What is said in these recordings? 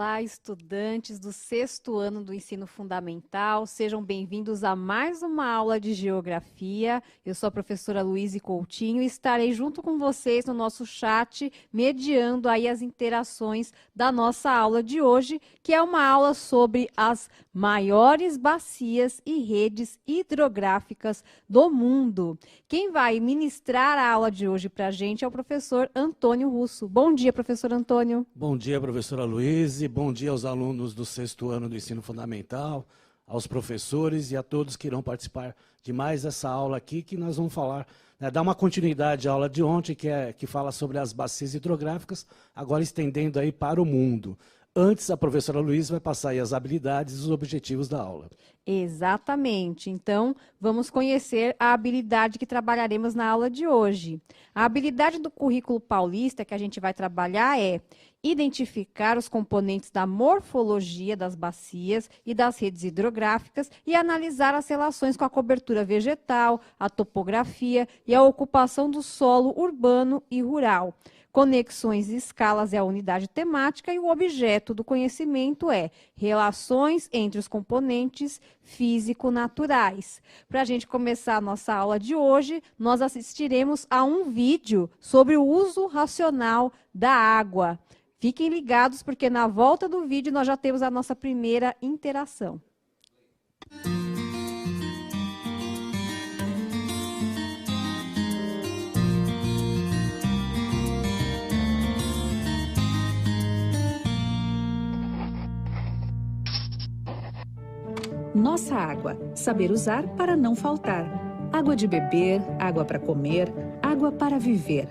Olá, estudantes do 6º ano do ensino fundamental, sejam bem-vindos a mais uma aula de geografia. Eu sou a professora Luíse Coutinho e estarei junto com vocês no nosso chat, mediando aí as interações da nossa aula de hoje, que é uma aula sobre as maiores bacias e redes hidrográficas do mundo. Quem vai ministrar a aula de hoje para a gente é o professor Antônio Russo. Bom dia, professor Antônio. Bom dia, professora Luíse. Bom dia aos alunos do 6º ano do ensino fundamental, aos professores e a todos que irão participar de mais essa aula aqui, que nós vamos falar, dar uma continuidade à aula de ontem, que fala sobre as bacias hidrográficas, agora estendendo aí para o mundo. Antes, a professora Luísa vai passar aí as habilidades e os objetivos da aula. Exatamente. Então, vamos conhecer a habilidade que trabalharemos na aula de hoje. A habilidade do currículo paulista que a gente vai trabalhar é identificar os componentes da morfologia das bacias e das redes hidrográficas e analisar as relações com a cobertura vegetal, a topografia e a ocupação do solo urbano e rural. Conexões e escalas é a unidade temática e o objeto do conhecimento é relações entre os componentes físico-naturais. Para a gente começar a nossa aula de hoje, nós assistiremos a um vídeo sobre o uso racional da água. Fiquem ligados porque na volta do vídeo nós já temos a nossa primeira interação. Nossa água. Saber usar para não faltar. Água de beber, água para comer, água para viver.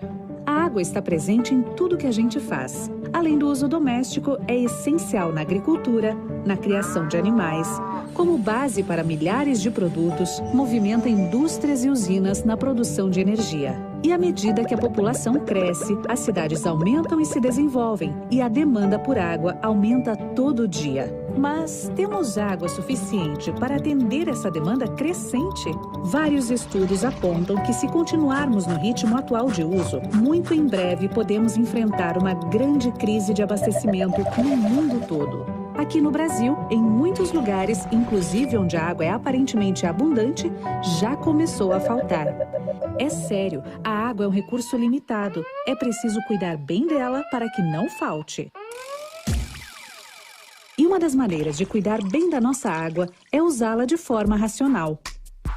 A água está presente em tudo que a gente faz. Além do uso doméstico, é essencial na agricultura, na criação de animais, como base para milhares de produtos, movimenta indústrias e usinas na produção de energia. E à medida que a população cresce, as cidades aumentam e se desenvolvem, e a demanda por água aumenta todo dia. Mas temos água suficiente para atender essa demanda crescente? Vários estudos apontam que, se continuarmos no ritmo atual de uso, muito em breve podemos enfrentar uma grande crise de abastecimento no mundo todo. Aqui no Brasil, em muitos lugares, inclusive onde a água é aparentemente abundante, já começou a faltar. É sério, a água é um recurso limitado. É preciso cuidar bem dela para que não falte. E uma das maneiras de cuidar bem da nossa água é usá-la de forma racional.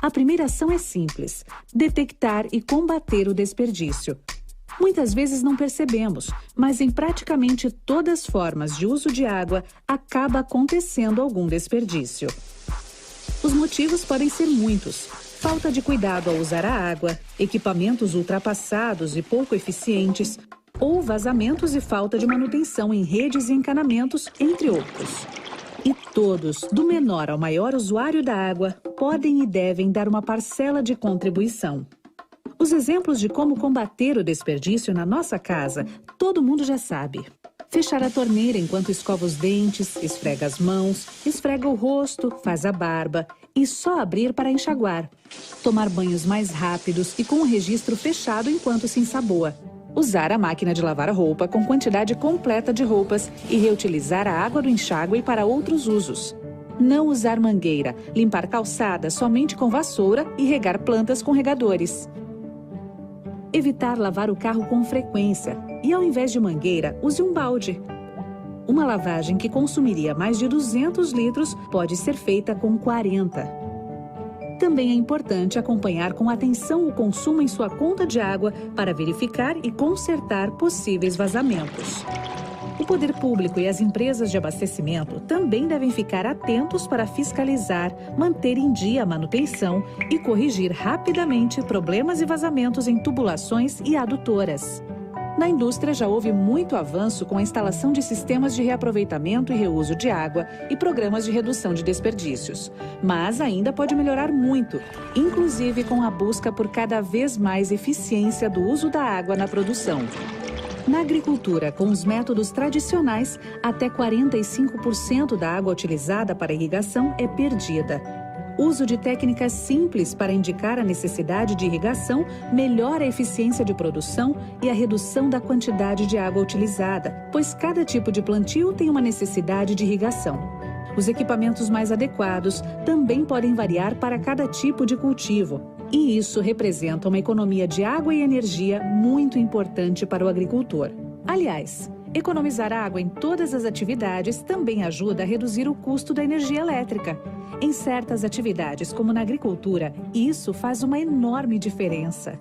A primeira ação é simples: detectar e combater o desperdício. Muitas vezes não percebemos, mas em praticamente todas as formas de uso de água acaba acontecendo algum desperdício. Os motivos podem ser muitos: falta de cuidado ao usar a água, equipamentos ultrapassados e pouco eficientes, ou vazamentos e falta de manutenção em redes e encanamentos, entre outros. E todos, do menor ao maior usuário da água, podem e devem dar uma parcela de contribuição. Os exemplos de como combater o desperdício na nossa casa, todo mundo já sabe. Fechar a torneira enquanto escova os dentes, esfrega as mãos, esfrega o rosto, faz a barba e só abrir para enxaguar. Tomar banhos mais rápidos e com o registro fechado enquanto se ensaboa. Usar a máquina de lavar roupa com quantidade completa de roupas e reutilizar a água do enxágue para outros usos. Não usar mangueira, limpar calçada somente com vassoura e regar plantas com regadores. Evitar lavar o carro com frequência e, ao invés de mangueira, use um balde. Uma lavagem que consumiria mais de 200 litros pode ser feita com 40. Também é importante acompanhar com atenção o consumo em sua conta de água para verificar e consertar possíveis vazamentos. O poder público e as empresas de abastecimento também devem ficar atentos para fiscalizar, manter em dia a manutenção e corrigir rapidamente problemas e vazamentos em tubulações e adutoras. Na indústria já houve muito avanço com a instalação de sistemas de reaproveitamento e reuso de água e programas de redução de desperdícios. Mas ainda pode melhorar muito, inclusive com a busca por cada vez mais eficiência do uso da água na produção. Na agricultura, com os métodos tradicionais, até 45% da água utilizada para irrigação é perdida. Uso de técnicas simples para indicar a necessidade de irrigação melhora a eficiência de produção e a redução da quantidade de água utilizada, pois cada tipo de plantio tem uma necessidade de irrigação. Os equipamentos mais adequados também podem variar para cada tipo de cultivo, e isso representa uma economia de água e energia muito importante para o agricultor. Aliás, economizar água em todas as atividades também ajuda a reduzir o custo da energia elétrica. Em certas atividades, como na agricultura, isso faz uma enorme diferença.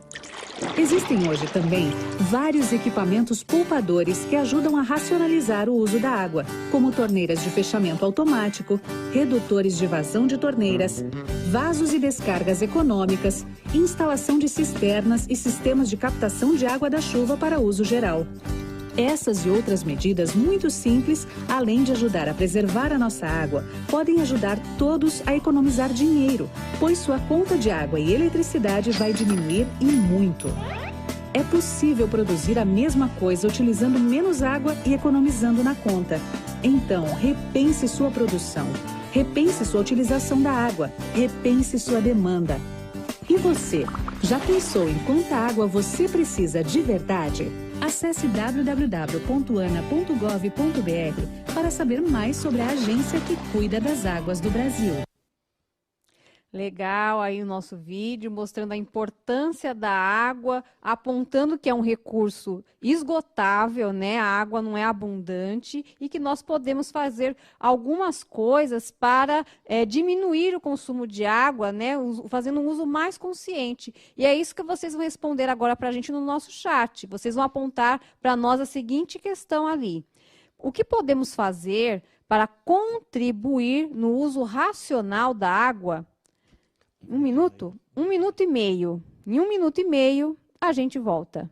Existem hoje também vários equipamentos poupadores que ajudam a racionalizar o uso da água, como torneiras de fechamento automático, redutores de vazão de torneiras, vasos e descargas econômicas, instalação de cisternas e sistemas de captação de água da chuva para uso geral. Essas e outras medidas muito simples, além de ajudar a preservar a nossa água, podem ajudar todos a economizar dinheiro, pois sua conta de água e eletricidade vai diminuir e muito. É possível produzir a mesma coisa utilizando menos água e economizando na conta. Então, repense sua produção, repense sua utilização da água, repense sua demanda. E você, já pensou em quanta água você precisa de verdade? Acesse www.ana.gov.br para saber mais sobre a agência que cuida das águas do Brasil. Legal aí o nosso vídeo mostrando a importância da água, apontando que é um recurso esgotável, né? A água não é abundante e que nós podemos fazer algumas coisas para diminuir o consumo de água, né? Fazendo um uso mais consciente. E é isso que vocês vão responder agora para a gente no nosso chat. Vocês vão apontar para nós a seguinte questão ali. O que podemos fazer para contribuir no uso racional da água? 1 minuto? 1 minuto e meio. Em 1 minuto e meio, a gente volta.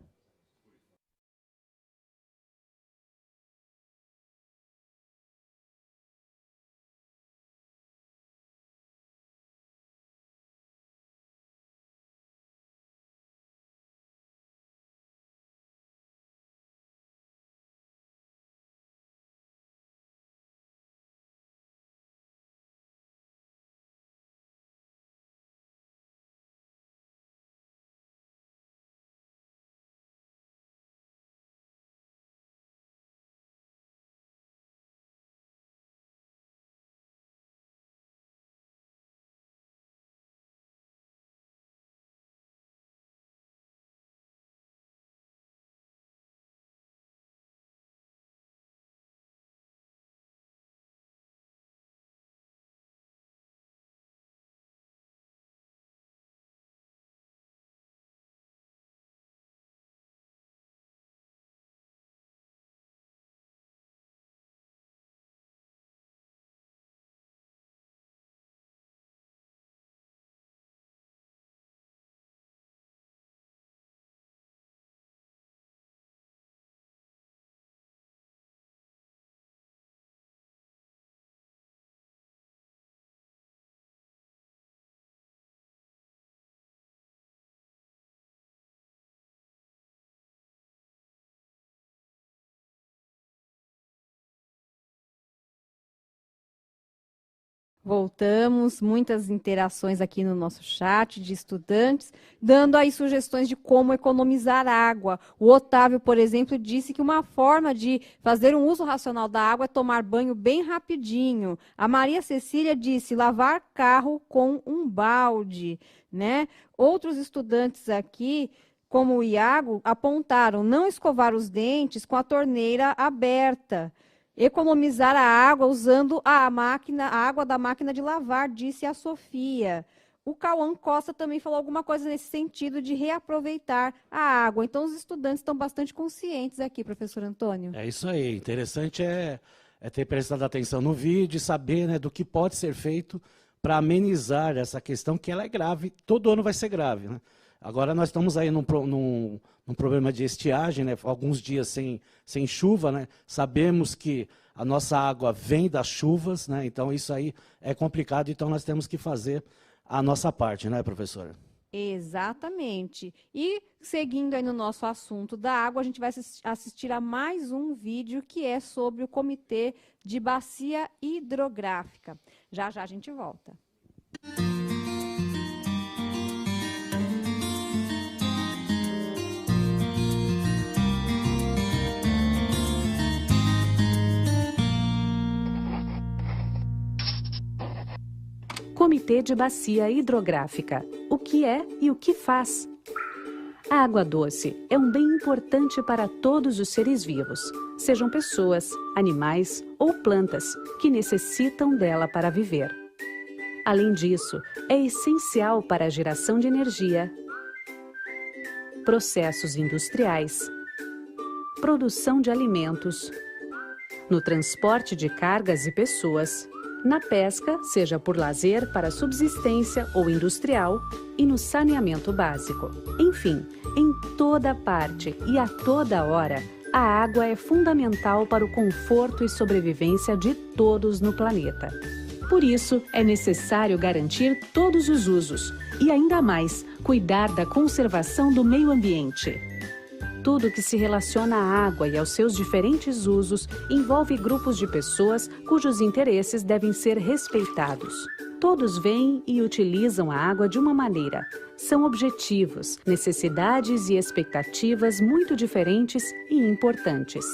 Voltamos, muitas interações aqui no nosso chat de estudantes, dando aí sugestões de como economizar água. O Otávio, por exemplo, disse que uma forma de fazer um uso racional da água é tomar banho bem rapidinho. A Maria Cecília disse lavar carro com um balde, né? Outros estudantes aqui, como o Iago, apontaram não escovar os dentes com a torneira aberta. Economizar a água usando a água da máquina de lavar, disse a Sofia. O Cauã Costa também falou alguma coisa nesse sentido de reaproveitar a água. Então, os estudantes estão bastante conscientes aqui, professor Antônio. É isso aí. Interessante é ter prestado atenção no vídeo e saber, né, do que pode ser feito para amenizar essa questão, que ela é grave. Todo ano vai ser grave, né? Agora nós estamos aí num problema de estiagem, né? Alguns dias sem chuva, né? Sabemos que a nossa água vem das chuvas, né? Então isso aí é complicado, então nós temos que fazer a nossa parte, né, professora? Exatamente. E seguindo aí no nosso assunto da água, a gente vai assistir a mais um vídeo que é sobre o Comitê de Bacia Hidrográfica. Já já a gente volta. Comitê de Bacia Hidrográfica. O que é e o que faz? A água doce é um bem importante para todos os seres vivos, sejam pessoas, animais ou plantas, que necessitam dela para viver. Além disso, é essencial para a geração de energia, processos industriais, produção de alimentos, no transporte de cargas e pessoas, na pesca, seja por lazer, para subsistência ou industrial, e no saneamento básico. Enfim, em toda parte e a toda hora, a água é fundamental para o conforto e sobrevivência de todos no planeta. Por isso, é necessário garantir todos os usos e, ainda mais, cuidar da conservação do meio ambiente. Tudo que se relaciona à água e aos seus diferentes usos envolve grupos de pessoas cujos interesses devem ser respeitados. Todos veem e utilizam a água de uma maneira. São objetivos, necessidades e expectativas muito diferentes e importantes.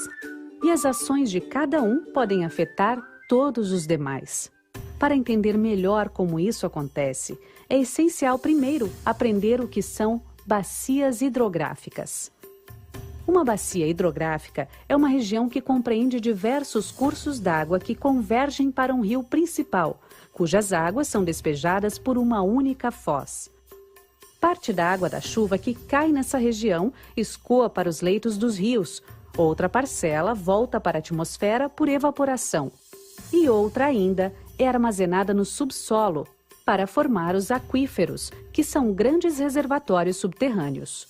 E as ações de cada um podem afetar todos os demais. Para entender melhor como isso acontece, é essencial primeiro aprender o que são bacias hidrográficas. Uma bacia hidrográfica é uma região que compreende diversos cursos d'água que convergem para um rio principal, cujas águas são despejadas por uma única foz. Parte da água da chuva que cai nessa região escoa para os leitos dos rios, outra parcela volta para a atmosfera por evaporação, e outra ainda é armazenada no subsolo para formar os aquíferos, que são grandes reservatórios subterrâneos.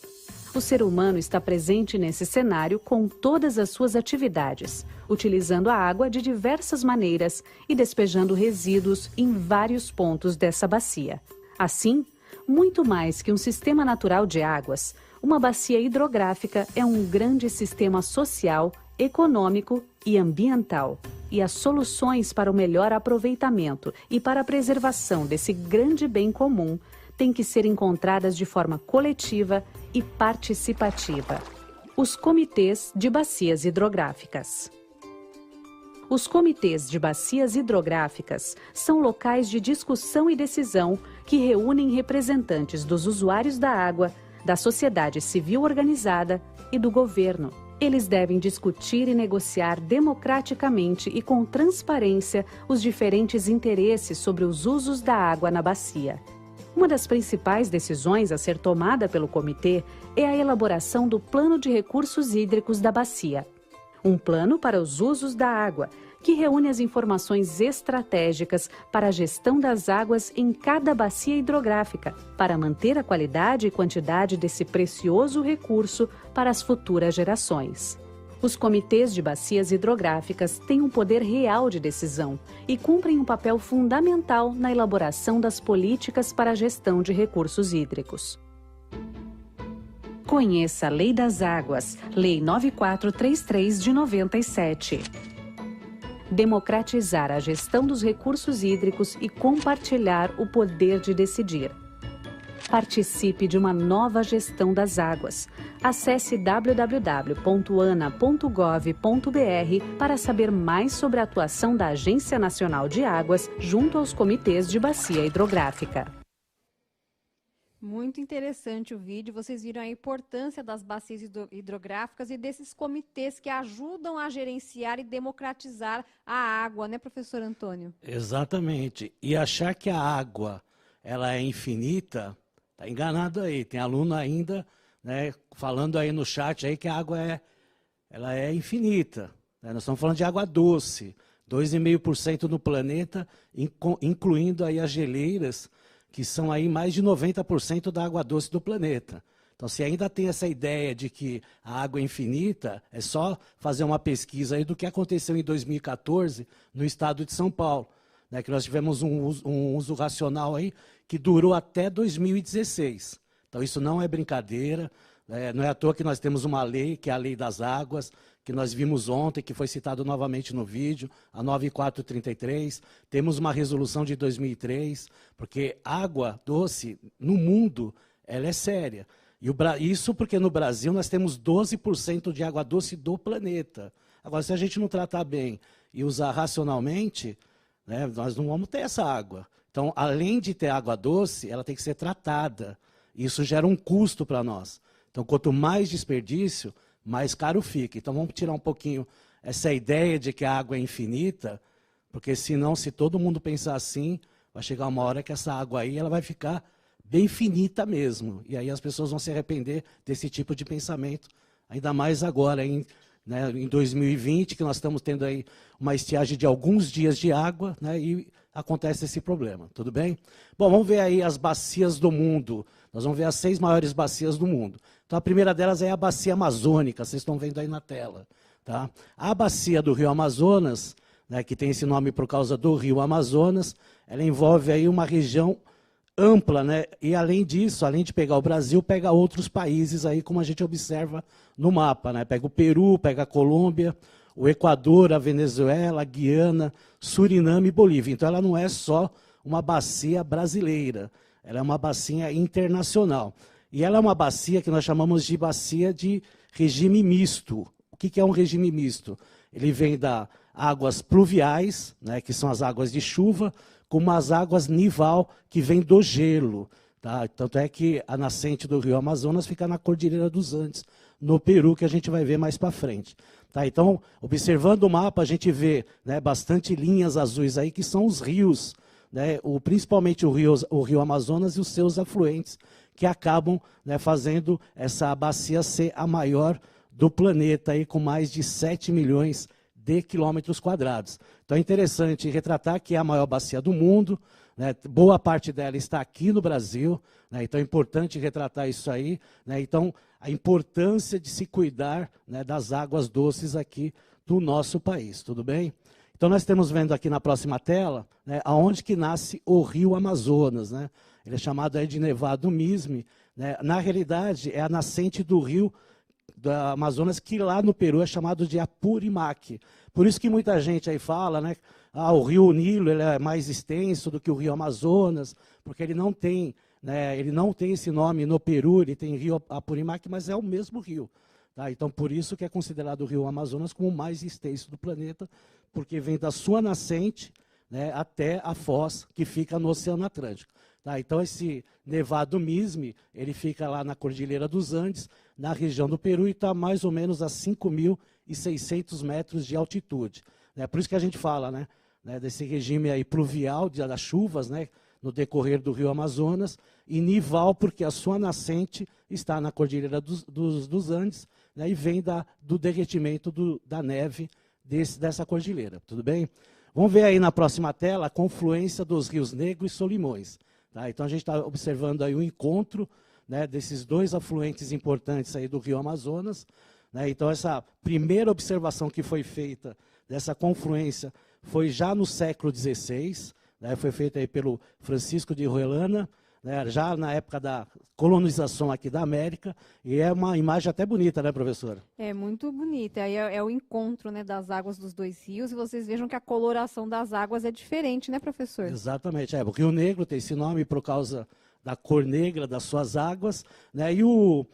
O ser humano está presente nesse cenário com todas as suas atividades, utilizando a água de diversas maneiras e despejando resíduos em vários pontos dessa bacia. Assim, muito mais que um sistema natural de águas, uma bacia hidrográfica é um grande sistema social, econômico e ambiental. E as soluções para o melhor aproveitamento e para a preservação desse grande bem comum têm que ser encontradas de forma coletiva e participativa. Os comitês de bacias hidrográficas. Os comitês de bacias hidrográficas são locais de discussão e decisão que reúnem representantes dos usuários da água, da sociedade civil organizada e do governo. Eles devem discutir e negociar democraticamente e com transparência os diferentes interesses sobre os usos da água na bacia. Uma das principais decisões a ser tomada pelo comitê é a elaboração do Plano de Recursos Hídricos da Bacia. Um plano para os usos da água, que reúne as informações estratégicas para a gestão das águas em cada bacia hidrográfica, para manter a qualidade e quantidade desse precioso recurso para as futuras gerações. Os comitês de bacias hidrográficas têm um poder real de decisão e cumprem um papel fundamental na elaboração das políticas para a gestão de recursos hídricos. Conheça a Lei das Águas, Lei 9433 de 97. Democratizar a gestão dos recursos hídricos e compartilhar o poder de decidir. Participe de uma nova gestão das águas. Acesse www.ana.gov.br para saber mais sobre a atuação da Agência Nacional de Águas junto aos comitês de bacia hidrográfica. Muito interessante o vídeo. Vocês viram a importância das bacias hidrográficas e desses comitês que ajudam a gerenciar e democratizar a água, né, professor Antônio? Exatamente. E achar que a água ela é infinita, tá enganado aí. Tem aluno ainda, né, falando aí no chat aí que a água ela é infinita. Né? Nós estamos falando de água doce, 2,5% no planeta, incluindo aí as geleiras, que são aí mais de 90% da água doce do planeta. Então, se ainda tem essa ideia de que a água é infinita, é só fazer uma pesquisa aí do que aconteceu em 2014 no estado de São Paulo, né, que nós tivemos um uso racional aí que durou até 2016. Então, isso não é brincadeira, Não é à toa que nós temos uma lei, que é a Lei das Águas, que nós vimos ontem, que foi citado novamente no vídeo, a 9433. Temos uma resolução de 2003, porque água doce, no mundo, ela é séria. Isso porque no Brasil nós temos 12% de água doce do planeta. Agora, se a gente não tratar bem e usar racionalmente, né, nós não vamos ter essa água. Então, além de ter água doce, ela tem que ser tratada. Isso gera um custo para nós. Então, quanto mais desperdício, mais caro fica. Então, vamos tirar um pouquinho essa ideia de que a água é infinita, porque senão, se todo mundo pensar assim, vai chegar uma hora que essa água aí ela vai ficar bem finita mesmo. E aí as pessoas vão se arrepender desse tipo de pensamento, ainda mais agora, em 2020, que nós estamos tendo aí uma estiagem de alguns dias de água, né, e acontece esse problema, tudo bem? Bom, vamos ver aí as bacias do mundo. Nós vamos ver as 6 maiores bacias do mundo. Então, a primeira delas é a bacia amazônica, vocês estão vendo aí na tela. Tá? A bacia do rio Amazonas, né, que tem esse nome por causa do rio Amazonas, ela envolve aí uma região ampla, né? E além disso, além de pegar o Brasil, pega outros países aí, como a gente observa no mapa, né? Pega o Peru, pega a Colômbia, o Equador, a Venezuela, a Guiana, Suriname e Bolívia. Então, ela não é só uma bacia brasileira, ela é uma bacia internacional. E ela é uma bacia que nós chamamos de bacia de regime misto. O que é um regime misto? Ele vem das águas pluviais, né, que são as águas de chuva, como as águas nival, que vêm do gelo. Tá? Tanto é que a nascente do rio Amazonas fica na Cordilheira dos Andes, no Peru, que a gente vai ver mais para frente. Tá? Então, observando o mapa, a gente vê, né, bastante linhas azuis aí, que são os rios, né, principalmente o rio Amazonas e os seus afluentes, que acabam, né, fazendo essa bacia ser a maior do planeta, aí, com mais de 7 milhões de quilômetros quadrados. Então é interessante retratar que é a maior bacia do mundo, né, boa parte dela está aqui no Brasil, né, então é importante retratar isso aí. Né, então, a importância de se cuidar, né, das águas doces aqui do nosso país, tudo bem? Então nós estamos vendo aqui na próxima tela, né, aonde que nasce o rio Amazonas. Né? Ele é chamado aí de Nevado Misme. Né? Na realidade, é a nascente do rio da Amazonas, que lá no Peru é chamado de Apurimac. Por isso que muita gente aí fala, né, o rio Nilo ele é mais extenso do que o rio Amazonas, porque ele não tem, né, esse nome no Peru, ele tem rio Apurimac, mas é o mesmo rio. Tá? Então, por isso que é considerado o rio Amazonas como o mais extenso do planeta, porque vem da sua nascente, né, até a foz que fica no Oceano Atlântico. Tá? Então, esse Nevado Misme, ele fica lá na Cordilheira dos Andes, na região do Peru, e está mais ou menos a 5.600 metros de altitude. Né? Por isso que a gente fala, né, desse regime aí pluvial, das chuvas, né, no decorrer do rio Amazonas, e nival, porque a sua nascente está na Cordilheira dos Andes, né, e vem do derretimento da neve dessa cordilheira. Tudo bem? Vamos ver aí na próxima tela a confluência dos rios Negro e Solimões. Tá? Então, a gente está observando aí o encontro, né, desses 2 afluentes importantes aí do rio Amazonas. Né? Então, essa primeira observação que foi feita dessa confluência foi já no século XVI, né? Foi feita aí pelo Francisco de Orellana, né? Já na época da colonização aqui da América, e é uma imagem até bonita, né, professora? É muito bonita, aí é o encontro, né, das águas dos 2 rios, e vocês vejam que a coloração das águas é diferente, né, professor? Exatamente, o Rio Negro tem esse nome por causa da cor negra das suas águas, né? E o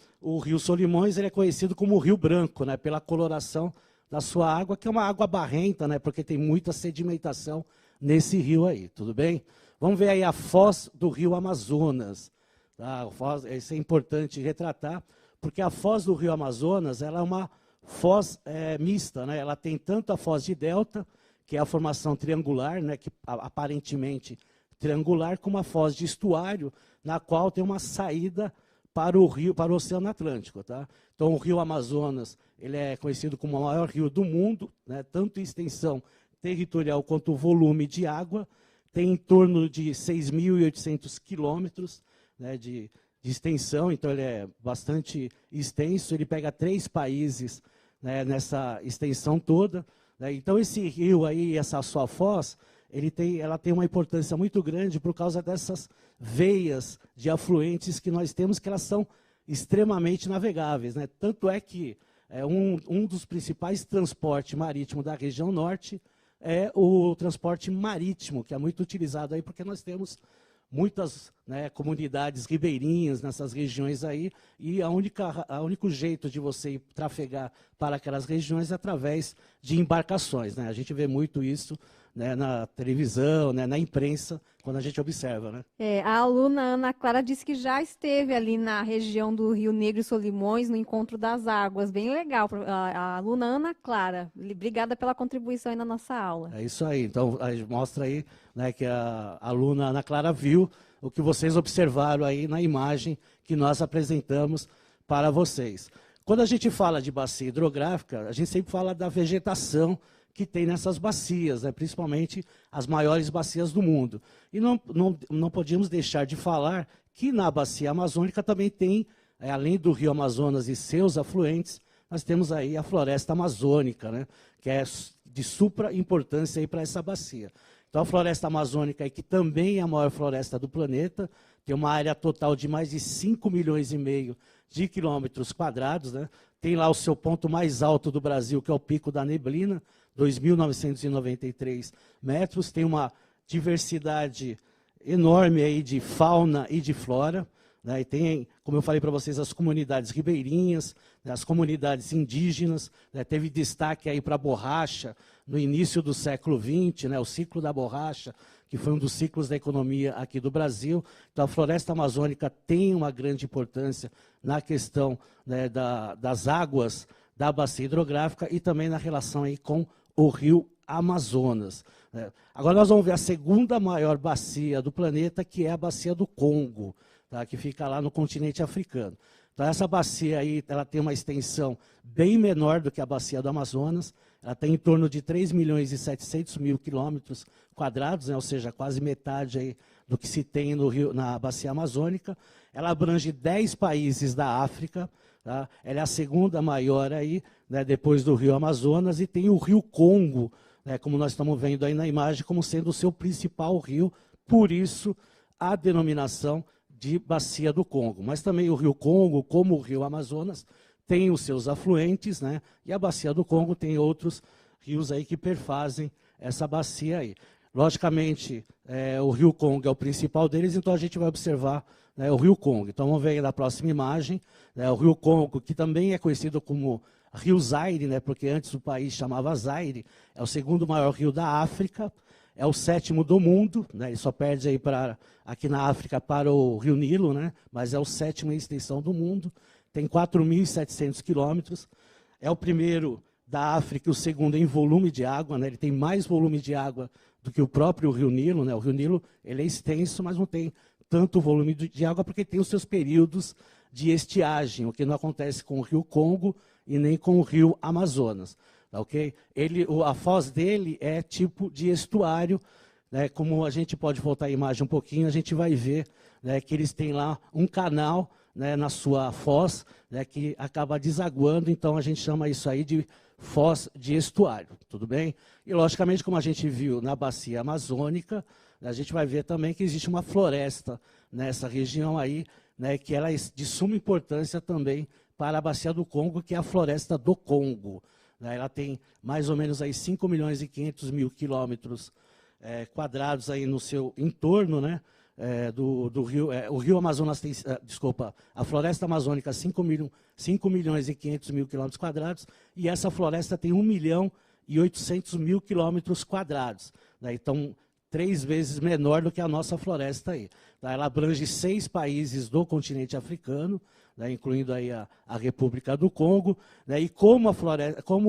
rio Solimões ele é conhecido como o Rio Branco, né? Pela coloração da sua água, que é uma água barrenta, né? Porque tem muita sedimentação nesse rio aí, tudo bem? Vamos ver aí a foz do rio Amazonas. Tá? Isso é importante retratar, porque a foz do rio Amazonas ela é uma foz mista, né? Ela tem tanto a foz de delta, que é a formação triangular, né? Que aparentemente triangular, como a foz de estuário, na qual tem uma saída para o Oceano Atlântico. Tá? Então, o rio Amazonas ele é conhecido como o maior rio do mundo, né? Tanto em extensão territorial quanto o volume de água, tem em torno de 6.800 quilômetros, né, de extensão, então ele é bastante extenso, ele pega 3 países, né, nessa extensão toda. Né? Então, esse rio aí, essa sua foz, ela tem uma importância muito grande por causa dessas veias de afluentes que nós temos, que elas são extremamente navegáveis, né? Tanto é que um dos principais transportes marítimos da região norte é o transporte marítimo, que é muito utilizado aí, porque nós temos muitas, né, comunidades ribeirinhas nessas regiões aí, e o único jeito de você trafegar para aquelas regiões é através de embarcações, né? A gente vê muito isso, né, na televisão, né, na imprensa, quando a gente observa, né? A aluna Ana Clara disse que já esteve ali na região do Rio Negro e Solimões, no Encontro das Águas. Bem legal. A aluna Ana Clara, obrigada pela contribuição aí na nossa aula. É isso aí. Então, mostra aí, né, que a aluna Ana Clara viu o que vocês observaram aí na imagem que nós apresentamos para vocês. Quando a gente fala de bacia hidrográfica, a gente sempre fala da vegetação que tem nessas bacias, né, principalmente as maiores bacias do mundo. E não podíamos deixar de falar que na bacia amazônica também tem, além do rio Amazonas e seus afluentes, nós temos aí a floresta amazônica, né, que é de supra importância para essa bacia. Então, a floresta amazônica, que também é a maior floresta do planeta, tem uma área total de mais de 5,5 milhões de quilômetros quadrados, né? Tem lá o seu ponto mais alto do Brasil, que é o Pico da Neblina, 2.993 metros. Tem uma diversidade enorme aí de fauna e de flora, né? E tem, como eu falei para vocês, as comunidades ribeirinhas, né, as comunidades indígenas, né? Teve destaque aí para a borracha no início do século XX, né? O ciclo da borracha, que foi um dos ciclos da economia aqui do Brasil. Então, a floresta amazônica tem uma grande importância na questão, né, das águas da bacia hidrográfica e também na relação aí com o rio Amazonas, né? Agora nós vamos ver a segunda maior bacia do planeta, que é a bacia do Congo, tá? Que fica lá no continente africano. Então, essa bacia aí, ela tem uma extensão bem menor do que a bacia do Amazonas. Ela tem em torno de 3.700.000 quilômetros quadrados, né? Ou seja, quase metade aí do que se tem no rio, na bacia amazônica. Ela abrange 10 países da África, tá? Ela é a segunda maior aí, né, depois do rio Amazonas, e tem o rio Congo, né, como nós estamos vendo aí na imagem, como sendo o seu principal rio, por isso a denominação de bacia do Congo. Mas também o rio Congo, como o rio Amazonas, tem os seus afluentes, né? E a bacia do Congo tem outros rios aí que perfazem essa bacia aí. Logicamente, o rio Congo é o principal deles, então a gente vai observar, né, o rio Congo. Então vamos ver aí na próxima imagem, né, o rio Congo, que também é conhecido como Rio Zaire, né, porque antes o país chamava Zaire, é o segundo maior rio da África, é o 7º do mundo, né, ele só perde aí aqui na África para o rio Nilo, né, mas é o 7º em extensão do mundo. Tem 4.700 quilômetros, é o primeiro da África e o segundo em volume de água, né? Ele tem mais volume de água do que o próprio Rio Nilo, né? O Rio Nilo, ele é extenso, mas não tem tanto volume de água porque tem os seus períodos de estiagem, o que não acontece com o Rio Congo e nem com o Rio Amazonas, tá, ok? A foz dele é tipo de estuário, né? Como a gente pode voltar a imagem um pouquinho, a gente vai ver, né, que eles têm lá um canal, né, na sua foz, né, que acaba desaguando, então a gente chama isso aí de foz de estuário, tudo bem? E, logicamente, como a gente viu na bacia amazônica, a gente vai ver também que existe uma floresta nessa região aí, né, que ela é de suma importância também para a bacia do Congo, que é a floresta do Congo, né? Ela tem mais ou menos aí 5.500.000 quilômetros quadrados aí no seu entorno, né? Do rio, o rio Amazonas tem, a floresta amazônica 5.500.000 quilômetros quadrados, e essa floresta tem 1.800.000 quilômetros quadrados, né? Então, 3 vezes menor do que a nossa floresta aí, tá? Ela abrange 6 países do continente africano, né, incluindo aí a República do Congo, né? E como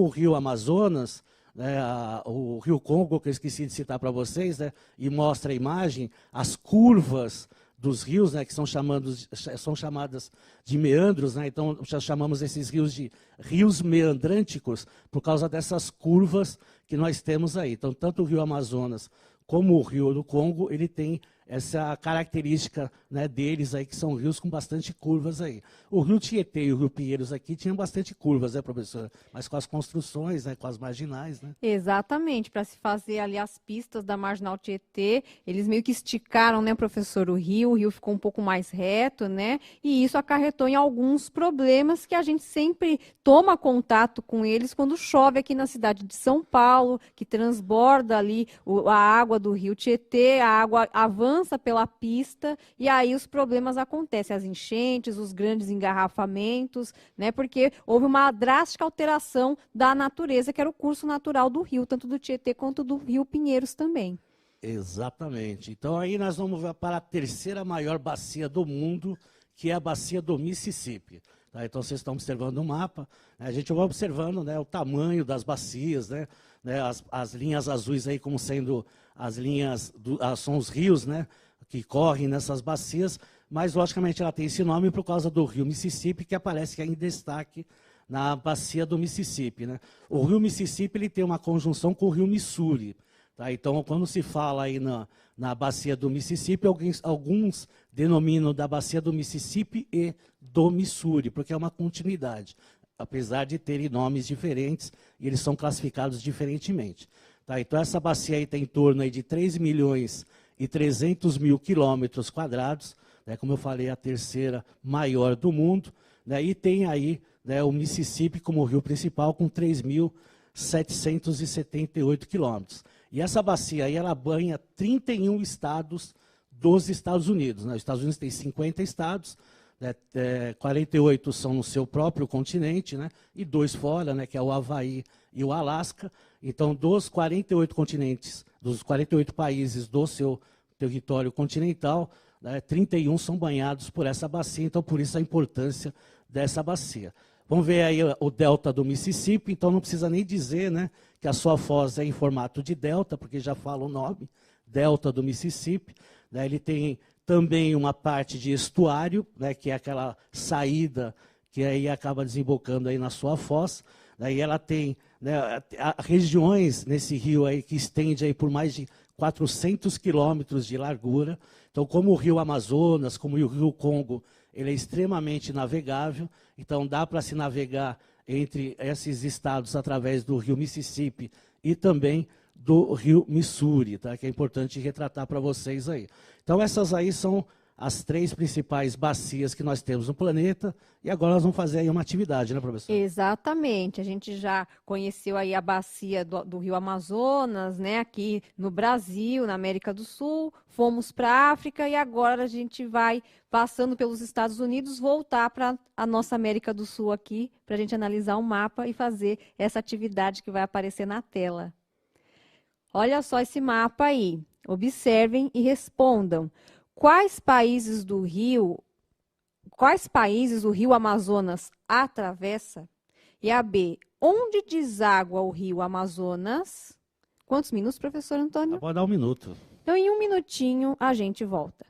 o rio Amazonas, né, o rio Congo, que eu esqueci de citar para vocês, né, e mostra a imagem, as curvas dos rios, né, que são chamadas de meandros, né, então já chamamos esses rios de rios meandrânticos, por causa dessas curvas que nós temos aí. Então, tanto o rio Amazonas como o rio do Congo, ele tem essa é a característica, né, deles aí, que são rios com bastante curvas aí. O rio Tietê e o rio Pinheiros aqui tinham bastante curvas, né, professora? Mas com as construções, né, com as marginais, né? Exatamente, para se fazer ali as pistas da Marginal Tietê, eles meio que esticaram, né, professor, o rio ficou um pouco mais reto, né, e isso acarretou em alguns problemas que a gente sempre toma contato com eles quando chove aqui na cidade de São Paulo, que transborda ali a água do rio Tietê, a água avança pela pista e aí os problemas acontecem, as enchentes, os grandes engarrafamentos, né? Porque houve uma drástica alteração da natureza, que era o curso natural do rio, tanto do Tietê quanto do rio Pinheiros também. Exatamente. Então aí nós vamos para a terceira maior bacia do mundo, que é a bacia do Mississippi. Tá? Então vocês estão observando o mapa, né? A gente vai observando, né, o tamanho das bacias, né, as linhas azuis aí como sendo as linhas, são os rios, né, que correm nessas bacias, mas logicamente ela tem esse nome por causa do rio Mississippi, que aparece em destaque na bacia do Mississippi, né? O rio Mississippi ele tem uma conjunção com o rio Missouri. Tá? Então, quando se fala aí na bacia do Mississippi, alguns denominam da bacia do Mississippi e do Missouri, porque é uma continuidade, apesar de terem nomes diferentes, e eles são classificados diferentemente. Tá? Então, essa bacia aí tem em torno aí de 3.300.000 quilômetros quadrados, né? Como eu falei, a terceira maior do mundo, né? E tem aí, né, o Mississippi como rio principal com 3.778 quilômetros. E essa bacia aí, ela banha 31 estados dos Estados Unidos, né? Os Estados Unidos têm 50 estados, né? 48 são no seu próprio continente, né? E 2 fora, né? Que é o Havaí e o Alasca. Então, dos 48 continentes, dos 48 países do seu território continental, né, 31 são banhados por essa bacia, então por isso a importância dessa bacia. Vamos ver aí o delta do Mississippi, então não precisa nem dizer, né, que a sua foz é em formato de delta, porque já fala o nome, delta do Mississippi. Né, ele tem também uma parte de estuário, né, que é aquela saída que aí acaba desembocando aí na sua foz. Né, e ela tem, né, regiões nesse rio aí que estende aí por mais de 400 quilômetros de largura. Então, como o rio Amazonas, como o rio Congo, ele é extremamente navegável, então dá para se navegar entre esses estados através do rio Mississippi e também do rio Missouri, tá? Que é importante retratar para vocês aí. Então, essas aí são as 3 principais bacias que nós temos no planeta, e agora nós vamos fazer aí uma atividade, né, professor? Exatamente, a gente já conheceu aí a bacia do Rio Amazonas, né, aqui no Brasil, na América do Sul, fomos para a África e agora a gente vai, passando pelos Estados Unidos, voltar para a nossa América do Sul aqui, para a gente analisar o mapa e fazer essa atividade que vai aparecer na tela. Olha só esse mapa aí, observem e respondam. Quais países o Rio Amazonas atravessa? E a B, onde deságua o Rio Amazonas? Quantos minutos, professor Antônio? Pode dar 1 minuto. Então, em 1 minutinho, a gente volta.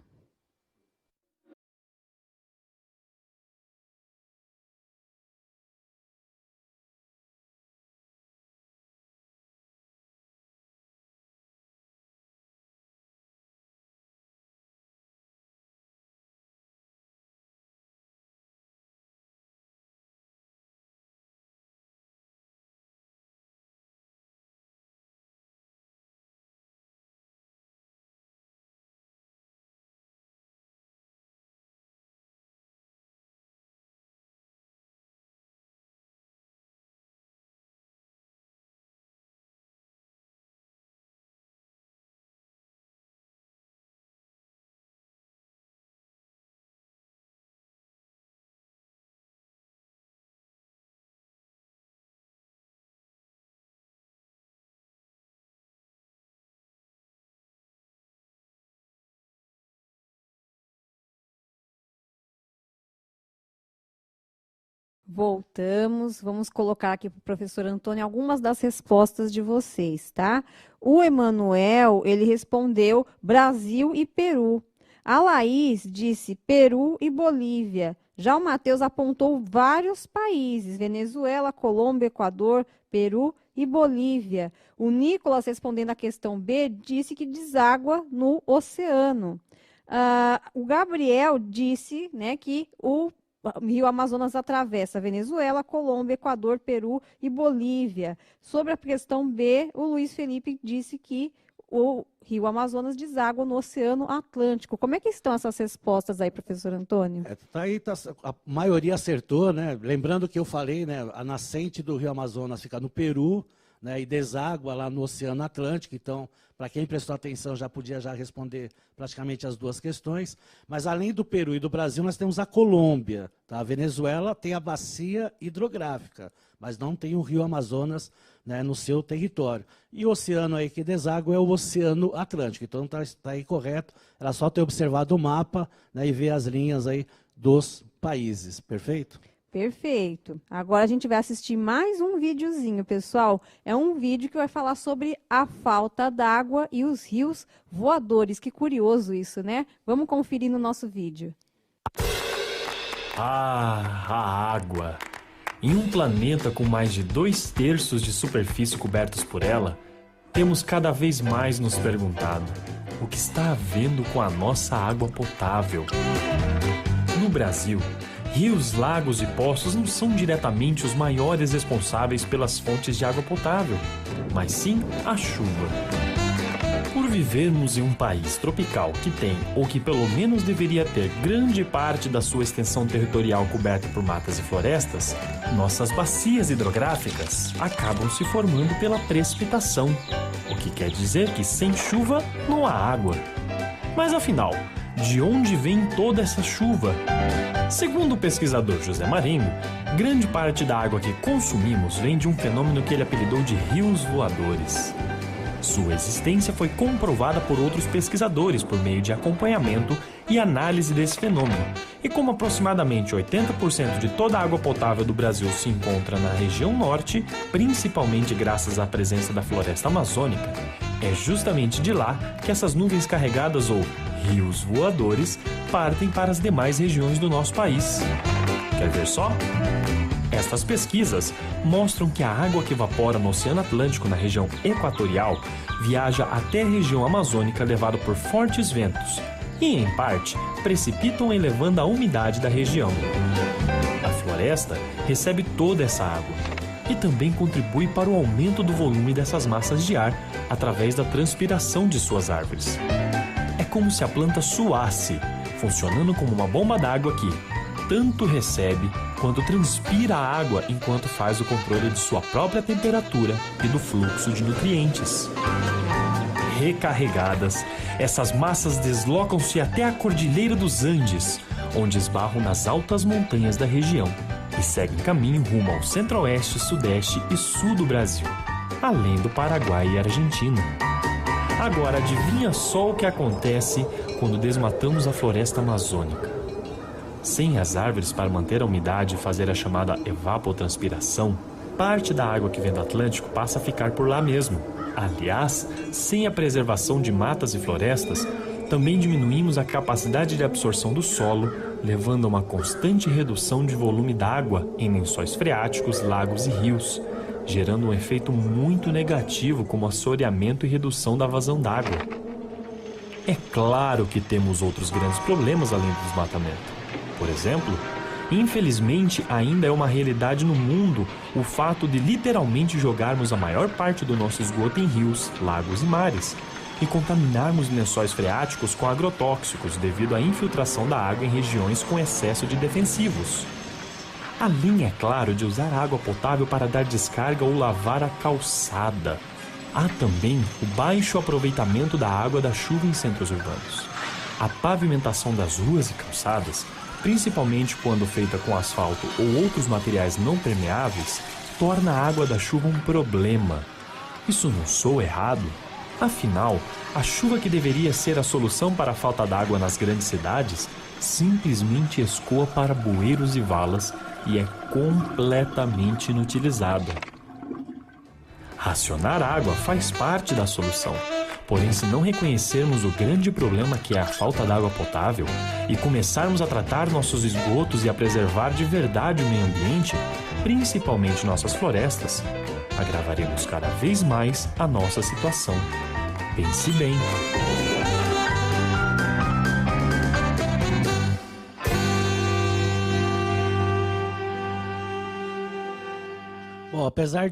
Voltamos, vamos colocar aqui para o professor Antônio algumas das respostas de vocês, tá? O Emanuel, ele respondeu Brasil e Peru. A Laís disse Peru e Bolívia. Já o Matheus apontou vários países, Venezuela, Colômbia, Equador, Peru, e Bolívia. O Nicolas, respondendo a questão B, disse que deságua no oceano. O Gabriel disse, né, que o Rio Amazonas atravessa Venezuela, Colômbia, Equador, Peru e Bolívia. Sobre a questão B, o Luiz Felipe disse que o Rio Amazonas deságua no Oceano Atlântico. Como é que estão essas respostas aí, professor Antônio? A maioria acertou, né? Lembrando que eu falei, né, a nascente do Rio Amazonas fica no Peru, né, e deságua lá no Oceano Atlântico. Então, para quem prestou atenção, já podia responder praticamente as duas questões. Mas além do Peru e do Brasil, nós temos a Colômbia. Tá? A Venezuela tem a bacia hidrográfica, mas não tem o Rio Amazonas, né, no seu território. E o oceano aí que deságua é o Oceano Atlântico. Então está aí correto. Era só ter observado o mapa, né, e ver as linhas aí dos países. Perfeito? Perfeito. Agora a gente vai assistir mais um videozinho, pessoal. É um vídeo que vai falar sobre a falta d'água e os rios voadores. Que curioso isso, né? Vamos conferir no nosso vídeo. A água. Em um planeta com mais de 2/3 de superfície cobertos por ela, temos cada vez mais nos perguntado o que está havendo com a nossa água potável. No Brasil, rios, lagos e poços não são diretamente os maiores responsáveis pelas fontes de água potável, mas sim a chuva. Por vivermos em um país tropical que tem, ou que pelo menos deveria ter, grande parte da sua extensão territorial coberta por matas e florestas, nossas bacias hidrográficas acabam se formando pela precipitação, o que quer dizer que sem chuva não há água. Mas afinal, de onde vem toda essa chuva? Segundo o pesquisador José Marengo, grande parte da água que consumimos vem de um fenômeno que ele apelidou de rios voadores. Sua existência foi comprovada por outros pesquisadores por meio de acompanhamento e análise desse fenômeno. E como aproximadamente 80% de toda a água potável do Brasil se encontra na região norte, principalmente graças à presença da floresta amazônica, é justamente de lá que essas nuvens carregadas ou rios voadores partem para as demais regiões do nosso país. Quer ver só? Estas pesquisas mostram que a água que evapora no Oceano Atlântico na região equatorial viaja até a região amazônica levada por fortes ventos e, em parte, precipitam elevando a umidade da região. A floresta recebe toda essa água e também contribui para o aumento do volume dessas massas de ar através da transpiração de suas árvores. É como se a planta suasse, funcionando como uma bomba d'água que tanto recebe quanto transpira a água enquanto faz o controle de sua própria temperatura e do fluxo de nutrientes. Recarregadas, essas massas deslocam-se até a Cordilheira dos Andes, onde esbarram nas altas montanhas da região e seguem caminho rumo ao centro-oeste, sudeste e sul do Brasil, além do Paraguai e Argentina. Agora, adivinha só o que acontece quando desmatamos a floresta amazônica? Sem as árvores para manter a umidade e fazer a chamada evapotranspiração, parte da água que vem do Atlântico passa a ficar por lá mesmo. Aliás, sem a preservação de matas e florestas, também diminuímos a capacidade de absorção do solo, levando a uma constante redução de volume d'água em lençóis freáticos, lagos e rios, gerando um efeito muito negativo como assoreamento e redução da vazão d'água. É claro que temos outros grandes problemas além do desmatamento. Por exemplo, infelizmente ainda é uma realidade no mundo o fato de literalmente jogarmos a maior parte do nosso esgoto em rios, lagos e mares e contaminarmos lençóis freáticos com agrotóxicos devido à infiltração da água em regiões com excesso de defensivos. Além, é claro, de usar água potável para dar descarga ou lavar a calçada. Há também o baixo aproveitamento da água da chuva em centros urbanos. A pavimentação das ruas e calçadas, principalmente quando feita com asfalto ou outros materiais não permeáveis, torna a água da chuva um problema. Isso não soa errado? Afinal, a chuva que deveria ser a solução para a falta d'água nas grandes cidades, simplesmente escoa para bueiros e valas e é completamente inutilizada. Racionar água faz parte da solução. Porém, se não reconhecermos o grande problema que é a falta d'água potável e começarmos a tratar nossos esgotos e a preservar de verdade o meio ambiente, principalmente nossas florestas, agravaremos cada vez mais a nossa situação. Pense bem. Bom, apesar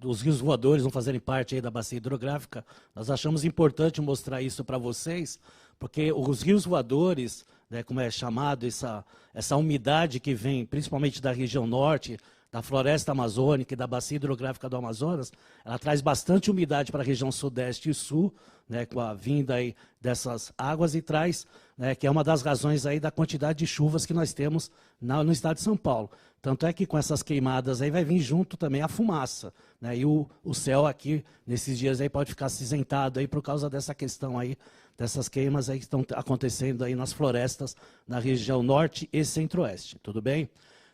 dos rios voadores não fazerem parte aí da bacia hidrográfica, nós achamos importante mostrar isso para vocês, porque os rios voadores, né, como é chamado, essa umidade que vem principalmente da região norte, da floresta amazônica e da bacia hidrográfica do Amazonas, ela traz bastante umidade para a região sudeste e sul, né, com a vinda aí dessas águas, e traz, né, que é uma das razões aí da quantidade de chuvas que nós temos no estado de São Paulo. Tanto é que com essas queimadas aí vai vir junto também a fumaça, né, e o céu aqui nesses dias aí pode ficar cinzentado aí por causa dessa questão aí, dessas queimas aí que estão acontecendo aí nas florestas na região norte e centro-oeste, tudo bem?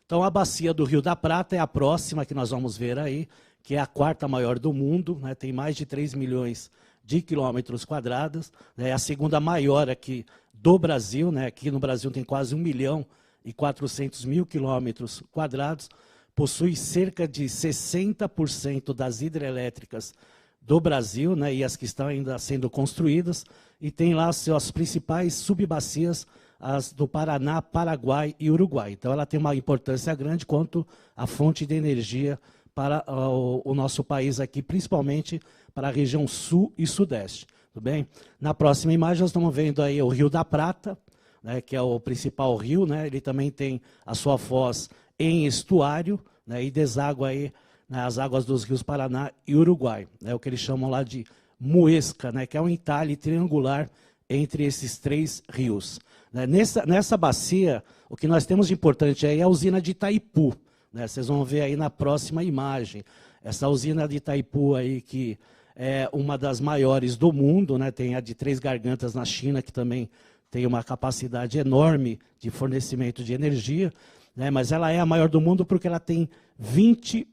Então, a bacia do Rio da Prata é a próxima que nós vamos ver aí, que é a quarta maior do mundo, né, tem mais de 3 milhões de quilômetros quadrados, né, é a segunda maior aqui do Brasil, né, aqui no Brasil tem quase 1.400.000 quilômetros quadrados, possui cerca de 60% das hidrelétricas do Brasil, né, e as que estão ainda sendo construídas, e tem lá suas principais subbacias, as do Paraná, Paraguai e Uruguai. Então, ela tem uma importância grande quanto a fonte de energia para o nosso país aqui, principalmente para a região sul e sudeste. Tudo bem? Na próxima imagem, nós estamos vendo aí o Rio da Prata, né, que é o principal rio, né, ele também tem a sua foz em estuário, né, e deságua aí, né, as águas dos rios Paraná e Uruguai, né, o que eles chamam lá de muesca, né, que é um entalhe triangular entre esses três rios. Nessa bacia, o que nós temos de importante aí é a usina de Itaipu, né? Vocês vão ver aí na próxima imagem. Essa usina de Itaipu aí, que é uma das maiores do mundo, né? Tem a de Três Gargantas na China, que também tem uma capacidade enorme de fornecimento de energia, né? Mas ela é a maior do mundo porque ela tem 20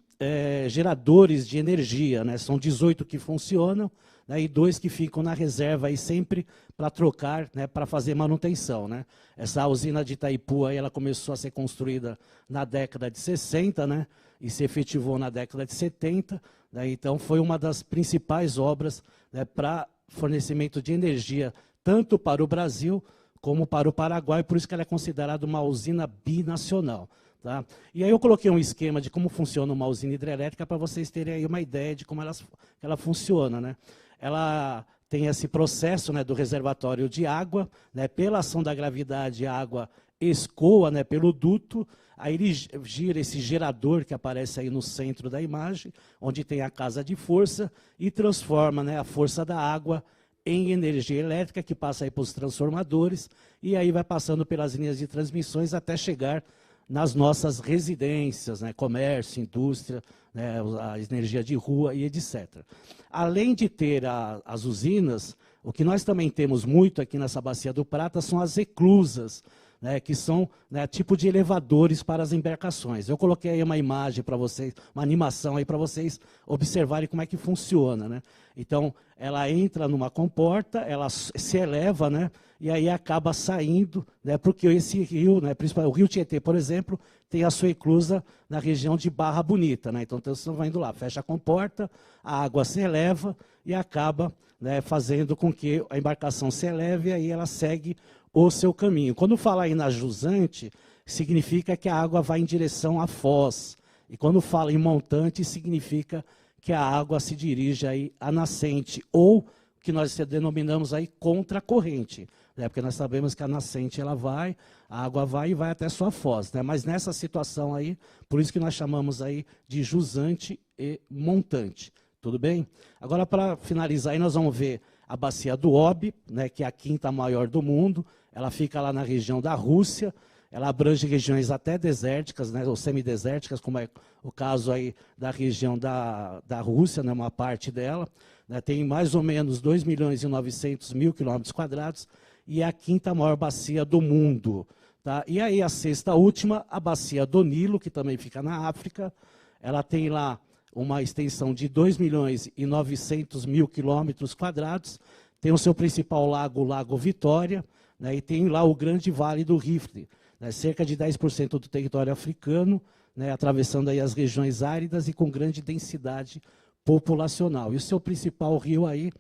geradores de energia, né? São 18 que funcionam, né, e 2 que ficam na reserva aí sempre para trocar, né, para fazer manutenção, né. Essa usina de Itaipu aí, ela começou a ser construída na década de 60, né, e se efetivou na década de 70, né, então foi uma das principais obras, né, para fornecimento de energia, tanto para o Brasil como para o Paraguai, por isso que ela é considerada uma usina binacional. Tá? E aí eu coloquei um esquema de como funciona uma usina hidrelétrica para vocês terem aí uma ideia de como ela funciona, né? Ela tem esse processo, né, do reservatório de água, né, pela ação da gravidade a água escoa, né, pelo duto, aí ele gira esse gerador que aparece aí no centro da imagem, onde tem a casa de força, e transforma, né, a força da água em energia elétrica, que passa aí para os transformadores, e aí vai passando pelas linhas de transmissões até chegar nas nossas residências, né, comércio, indústria, né, a energia de rua e etc. Além de ter as usinas, o que nós também temos muito aqui nessa bacia do Prata são as eclusas, né, que são, né, tipo de elevadores para as embarcações. Eu coloquei aí uma imagem para vocês, uma animação aí para vocês observarem como é que funciona, né? Então, ela entra numa comporta, ela se eleva, né, e aí acaba saindo, né, porque esse rio, né, principalmente o Rio Tietê, por exemplo, tem a sua eclusa na região de Barra Bonita, né? Então, vocês estão indo lá, fecha a comporta, a água se eleva e acaba, né, fazendo com que a embarcação se eleve, e aí ela segue o seu caminho. Quando fala aí na jusante, significa que a água vai em direção à foz. E quando fala em montante, significa que a água se dirige aí à nascente, ou que nós denominamos aí contracorrente, né? Porque nós sabemos que a nascente ela vai, a água vai e vai até sua foz, né? Mas nessa situação aí, por isso que nós chamamos aí de jusante e montante. Tudo bem? Agora, para finalizar, aí nós vamos ver a bacia do Obi, né, que é a quinta maior do mundo. Ela fica lá na região da Rússia. Ela abrange regiões até desérticas, né, ou semidesérticas, como é o caso aí da região da Rússia, né, uma parte dela. Né, tem mais ou menos 2.900.000 quilômetros quadrados e é a quinta maior bacia do mundo. Tá? E aí a sexta última, a bacia do Nilo, que também fica na África. Ela tem lá uma extensão de 2.900.000 quilômetros quadrados, tem o seu principal lago, o Lago Vitória, né, e tem lá o Grande Vale do Rift, né, cerca de 10% do território africano, né, atravessando aí as regiões áridas e com grande densidade populacional. E o seu principal rio aí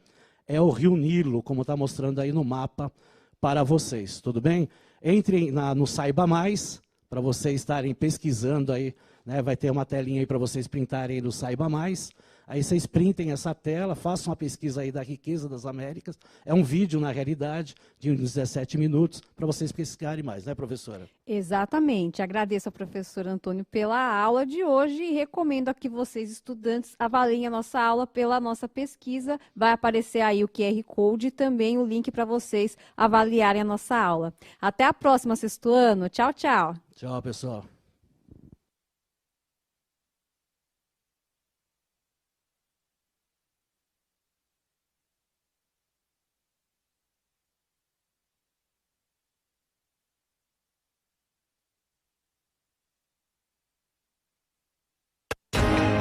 é o Rio Nilo, como está mostrando aí no mapa para vocês, tudo bem? Entrem no Saiba Mais, para vocês estarem pesquisando aí, né, vai ter uma telinha aí para vocês printarem no Saiba Mais. Aí vocês printem essa tela, façam uma pesquisa aí da riqueza das Américas. É um vídeo, na realidade, de uns 17 minutos, para vocês pesquisarem mais, né, professora? Exatamente. Agradeço ao professor Antônio pela aula de hoje e recomendo a que vocês, estudantes, avaliem a nossa aula pela nossa pesquisa. Vai aparecer aí o QR Code e também o link para vocês avaliarem a nossa aula. Até a próxima, sexto ano. Tchau, tchau. Tchau, pessoal.